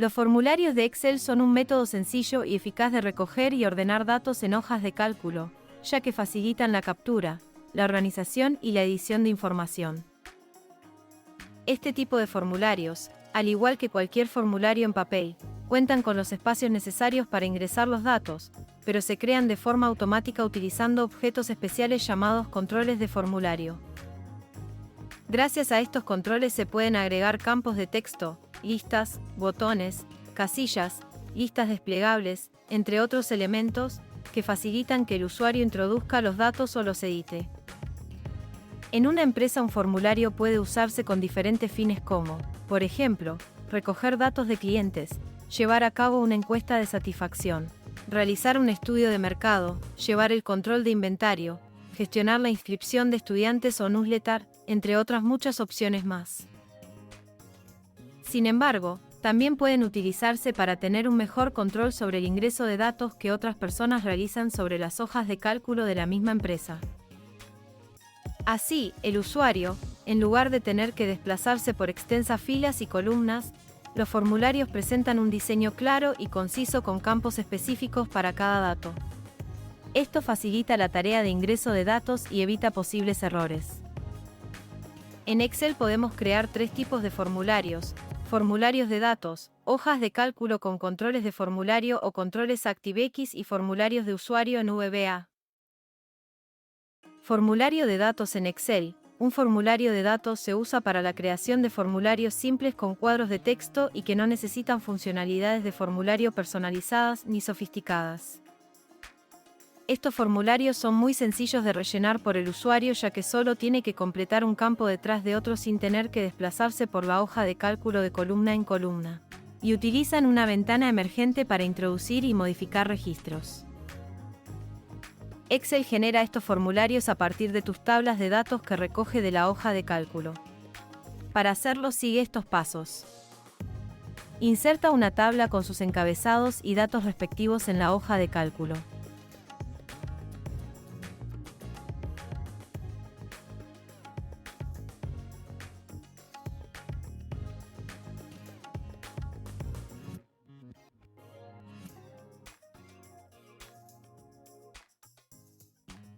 Los formularios de Excel son un método sencillo y eficaz de recoger y ordenar datos en hojas de cálculo, ya que facilitan la captura, la organización y la edición de información. Este tipo de formularios, al igual que cualquier formulario en papel, cuentan con los espacios necesarios para ingresar los datos, pero se crean de forma automática utilizando objetos especiales llamados controles de formulario. Gracias a estos controles se pueden agregar campos de texto, listas, botones, casillas, listas desplegables, entre otros elementos, que facilitan que el usuario introduzca los datos o los edite. En una empresa un formulario puede usarse con diferentes fines como, por ejemplo, recoger datos de clientes, llevar a cabo una encuesta de satisfacción, realizar un estudio de mercado, llevar el control de inventario, gestionar la inscripción de estudiantes o newsletter, entre otras muchas opciones más. Sin embargo, también pueden utilizarse para tener un mejor control sobre el ingreso de datos que otras personas realizan sobre las hojas de cálculo de la misma empresa. Así, el usuario, en lugar de tener que desplazarse por extensas filas y columnas, los formularios presentan un diseño claro y conciso con campos específicos para cada dato. Esto facilita la tarea de ingreso de datos y evita posibles errores. En Excel podemos crear tres tipos de formularios: formularios de datos, hojas de cálculo con controles de formulario o controles ActiveX y formularios de usuario en VBA. Formulario de datos en Excel. Un formulario de datos se usa para la creación de formularios simples con cuadros de texto y que no necesitan funcionalidades de formulario personalizadas ni sofisticadas. Estos formularios son muy sencillos de rellenar por el usuario, ya que solo tiene que completar un campo detrás de otro sin tener que desplazarse por la hoja de cálculo de columna en columna. Y utilizan una ventana emergente para introducir y modificar registros. Excel genera estos formularios a partir de tus tablas de datos que recoge de la hoja de cálculo. Para hacerlo, sigue estos pasos. Inserta una tabla con sus encabezados y datos respectivos en la hoja de cálculo.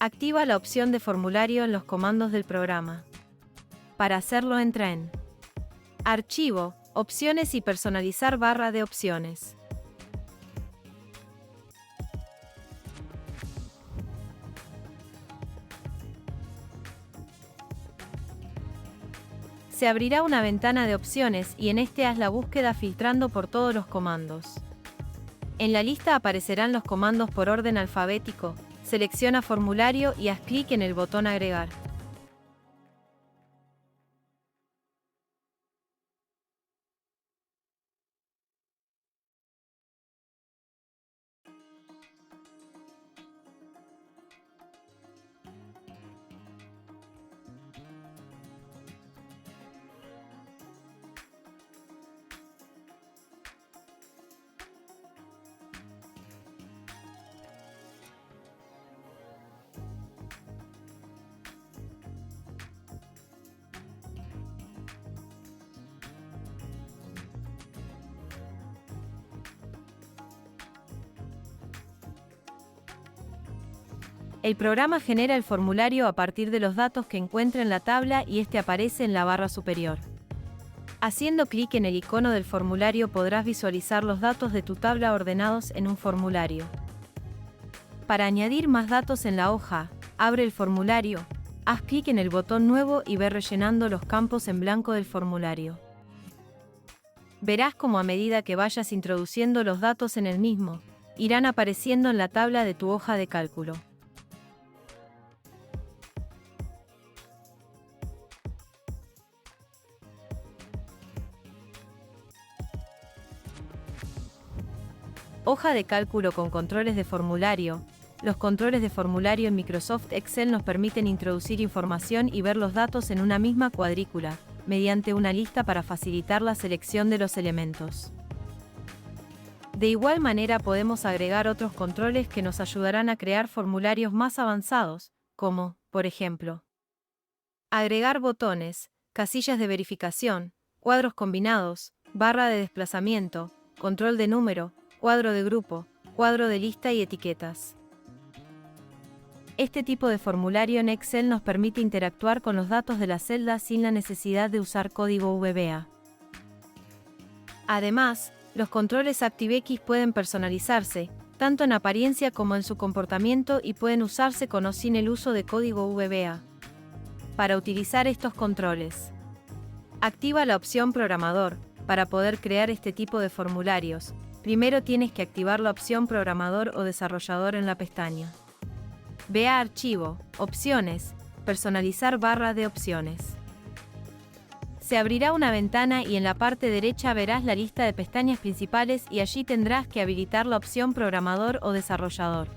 Activa la opción de formulario en los comandos del programa. Para hacerlo, entra en Archivo, Opciones y Personalizar barra de opciones. Se abrirá una ventana de opciones y en este haz la búsqueda filtrando por todos los comandos. En la lista aparecerán los comandos por orden alfabético. Selecciona formulario y haz clic en el botón Agregar. El programa genera el formulario a partir de los datos que encuentra en la tabla y este aparece en la barra superior. Haciendo clic en el icono del formulario podrás visualizar los datos de tu tabla ordenados en un formulario. Para añadir más datos en la hoja, abre el formulario, haz clic en el botón Nuevo y ve rellenando los campos en blanco del formulario. Verás cómo a medida que vayas introduciendo los datos en el mismo, irán apareciendo en la tabla de tu hoja de cálculo. Hoja de cálculo con controles de formulario. Los controles de formulario en Microsoft Excel nos permiten introducir información y ver los datos en una misma cuadrícula, mediante una lista para facilitar la selección de los elementos. De igual manera podemos agregar otros controles que nos ayudarán a crear formularios más avanzados, como, por ejemplo, agregar botones, casillas de verificación, cuadros combinados, barra de desplazamiento, control de número, cuadro de grupo, cuadro de lista y etiquetas. Este tipo de formulario en Excel nos permite interactuar con los datos de la celda sin la necesidad de usar código VBA. Además, los controles ActiveX pueden personalizarse, tanto en apariencia como en su comportamiento, y pueden usarse con o sin el uso de código VBA. Para utilizar estos controles, activa la opción Programador. Para poder crear este tipo de formularios, primero tienes que activar la opción Programador o Desarrollador en la pestaña. Ve a Archivo, Opciones, Personalizar / opciones. Se abrirá una ventana y en la parte derecha verás la lista de pestañas principales y allí tendrás que habilitar la opción Programador o Desarrollador.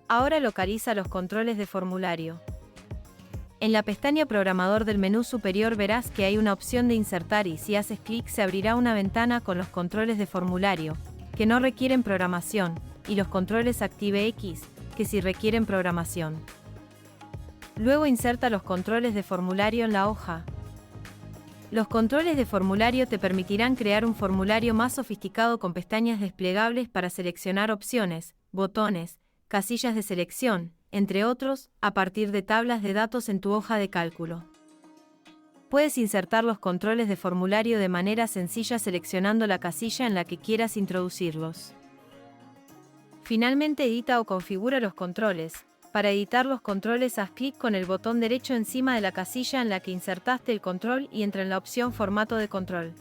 Ahora localiza los controles de formulario. En la pestaña Programador del menú superior verás que hay una opción de insertar y si haces clic se abrirá una ventana con los controles de formulario, que no requieren programación, y los controles ActiveX, que sí requieren programación. Luego inserta los controles de formulario en la hoja. Los controles de formulario te permitirán crear un formulario más sofisticado con pestañas desplegables para seleccionar opciones, botones, casillas de selección, entre otros, a partir de tablas de datos en tu hoja de cálculo. Puedes insertar los controles de formulario de manera sencilla seleccionando la casilla en la que quieras introducirlos. Finalmente edita o configura los controles. Para editar los controles haz clic con el botón derecho encima de la casilla en la que insertaste el control y entra en la opción Formato de control.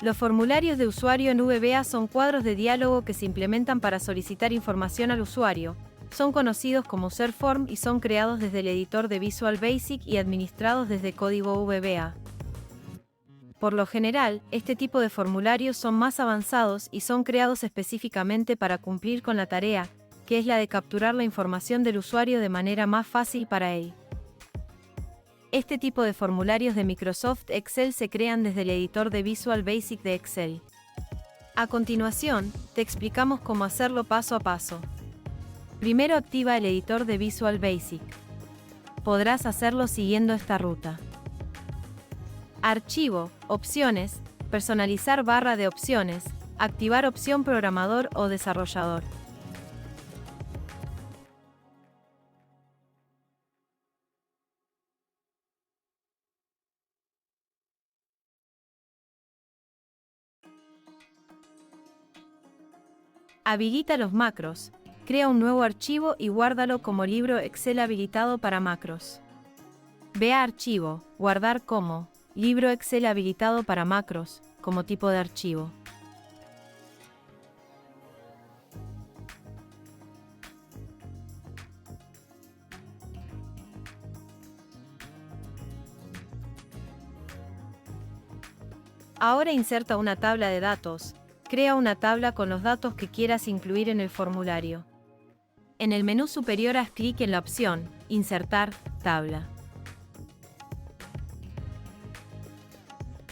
Los formularios de usuario en VBA son cuadros de diálogo que se implementan para solicitar información al usuario. Son conocidos como User Form y son creados desde el editor de Visual Basic y administrados desde código VBA. Por lo general, este tipo de formularios son más avanzados y son creados específicamente para cumplir con la tarea, que es la de capturar la información del usuario de manera más fácil para él. Este tipo de formularios de Microsoft Excel se crean desde el editor de Visual Basic de Excel. A continuación, te explicamos cómo hacerlo paso a paso. Primero activa el editor de Visual Basic. Podrás hacerlo siguiendo esta ruta. Archivo, Opciones, Personalizar / opciones, activar opción Programador o Desarrollador. Habilita los macros. Crea un nuevo archivo y guárdalo como libro Excel habilitado para macros. Ve a Archivo, Guardar como, libro Excel habilitado para macros, como tipo de archivo. Ahora inserta una tabla de datos. Crea una tabla con los datos que quieras incluir en el formulario. En el menú superior haz clic en la opción Insertar, tabla.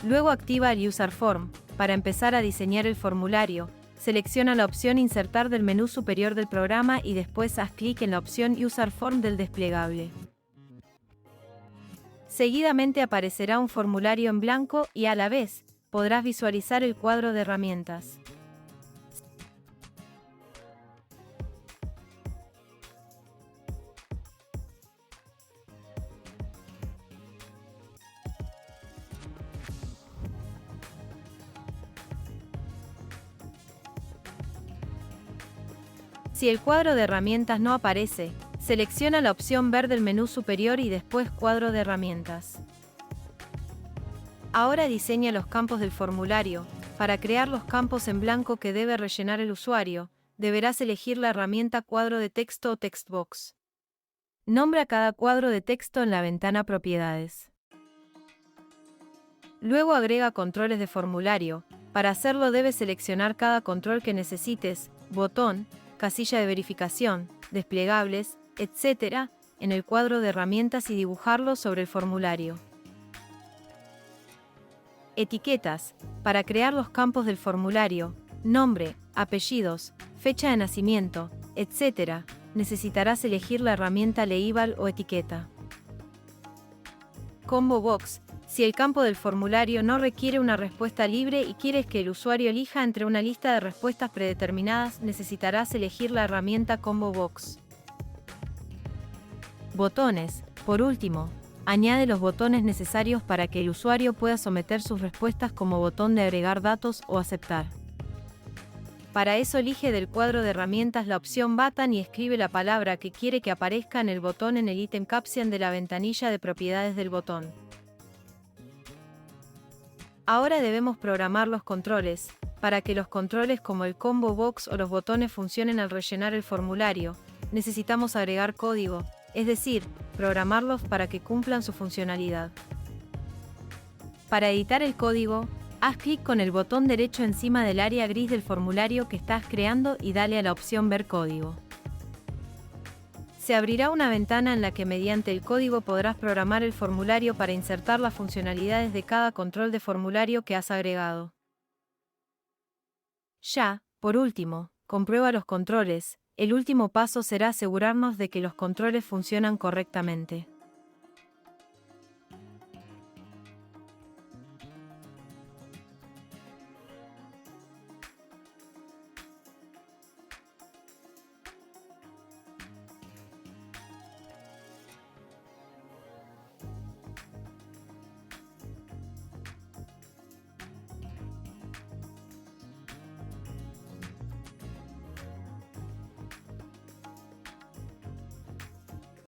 Luego activa el User Form. Para empezar a diseñar el formulario, selecciona la opción Insertar del menú superior del programa y después haz clic en la opción User Form del desplegable. Seguidamente aparecerá un formulario en blanco y a la vez, podrás visualizar el cuadro de herramientas. Si el cuadro de herramientas no aparece, selecciona la opción Ver del menú superior y después Cuadro de herramientas. Ahora diseña los campos del formulario. Para crear los campos en blanco que debe rellenar el usuario, deberás elegir la herramienta Cuadro de texto o Textbox. Nombra cada cuadro de texto en la ventana Propiedades. Luego agrega controles de formulario. Para hacerlo debes seleccionar cada control que necesites, botón, casilla de verificación, desplegables, etc., en el cuadro de herramientas y dibujarlo sobre el formulario. Etiquetas. Para crear los campos del formulario, nombre, apellidos, fecha de nacimiento, etc., necesitarás elegir la herramienta Label o etiqueta. Combo Box. Si el campo del formulario no requiere una respuesta libre y quieres que el usuario elija entre una lista de respuestas predeterminadas, necesitarás elegir la herramienta Combo Box. Botones. Por último, añade los botones necesarios para que el usuario pueda someter sus respuestas como botón de agregar datos o aceptar. Para eso elige del cuadro de herramientas la opción Button y escribe la palabra que quiere que aparezca en el botón en el ítem Caption de la ventanilla de propiedades del botón. Ahora debemos programar los controles. Para que los controles como el Combo Box o los botones funcionen al rellenar el formulario, necesitamos agregar código, es decir, programarlos para que cumplan su funcionalidad. Para editar el código, haz clic con el botón derecho encima del área gris del formulario que estás creando y dale a la opción Ver código. Se abrirá una ventana en la que mediante el código podrás programar el formulario para insertar las funcionalidades de cada control de formulario que has agregado. Ya, por último, comprueba los controles. El último paso será asegurarnos de que los controles funcionan correctamente.